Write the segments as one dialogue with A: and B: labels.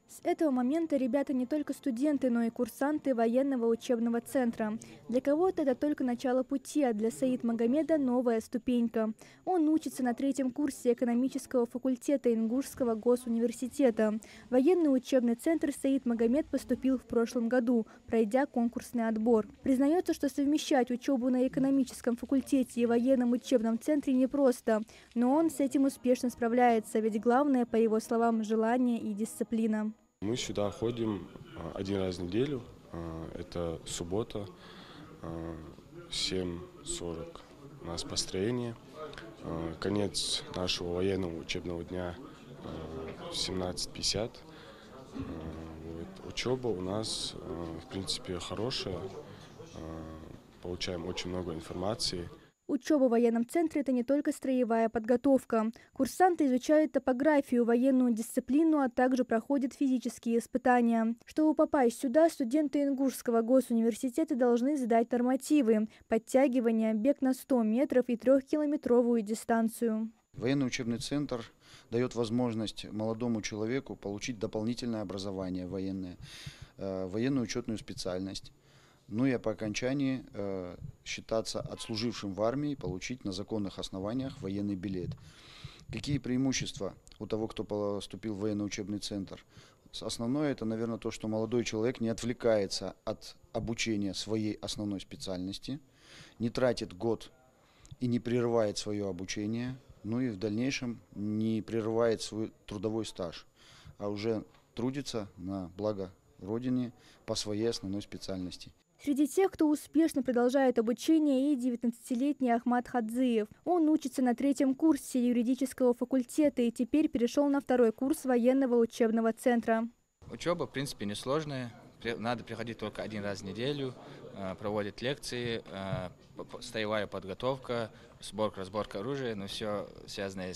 A: С этого момента ребята не только студенты, но и курсанты военного учебного центра. Для кого-то это только начало пути, а для Саид Магомеда новая ступенька. Он учится на 3-м курсе экономического факультета Ингушского госуниверситета. В военный учебный центр Саид Магомед поступил в прошлом году, пройдя конкурсный отбор. Признается, что совмещать учебу на экономическом факультете и военном учебном центре непросто, но он с этим успешно справляется, ведь главное, по его словам, желание и дисциплина.
B: Мы сюда ходим один раз в неделю, это суббота, 7:40 у нас построение. Конец нашего военного учебного дня 17:50. Учеба у нас, в принципе, хорошая, получаем очень много информации.
A: Учеба в военном центре – это не только строевая подготовка. Курсанты изучают топографию, военную дисциплину, а также проходят физические испытания. Чтобы попасть сюда, студенты Ингушского госуниверситета должны сдать нормативы – подтягивание, бег на 100 метров и 3-километровую дистанцию.
C: Военный учебный центр дает возможность молодому человеку получить дополнительное образование военное, военную учетную специальность. Ну и по окончании считаться отслужившим в армии, получить на законных основаниях военный билет. Какие преимущества у того, кто поступил в военный учебный центр? Основное это, наверное, то, что молодой человек не отвлекается от обучения своей основной специальности, не тратит год и не прерывает свое обучение, ну и в дальнейшем не прерывает свой трудовой стаж, а уже трудится на благо Родине по своей основной специальности.
A: Среди тех, кто успешно продолжает обучение, и 19-летний Ахмат Хадзиев. Он учится на 3-м курсе юридического факультета и теперь перешел на 2-й курс военного учебного центра.
D: Учеба, в принципе, несложная. Надо приходить только один раз в неделю, проводят лекции, строевая подготовка, разборка оружия, но все связанное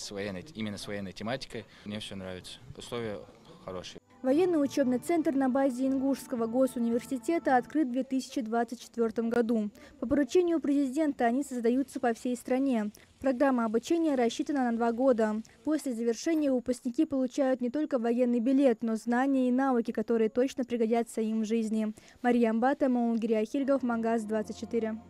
D: именно с военной тематикой. Мне все нравится. Условия хорошие.
A: Военный учебный центр на базе Ингушского госуниверситета открыт в 2024 году. По поручению президента они создаются по всей стране. Программа обучения рассчитана на 2 года. После завершения выпускники получают не только военный билет, но знания и навыки, которые точно пригодятся им в жизни. Мария Амбата, Маулгирия Хильгов, Магаз 24.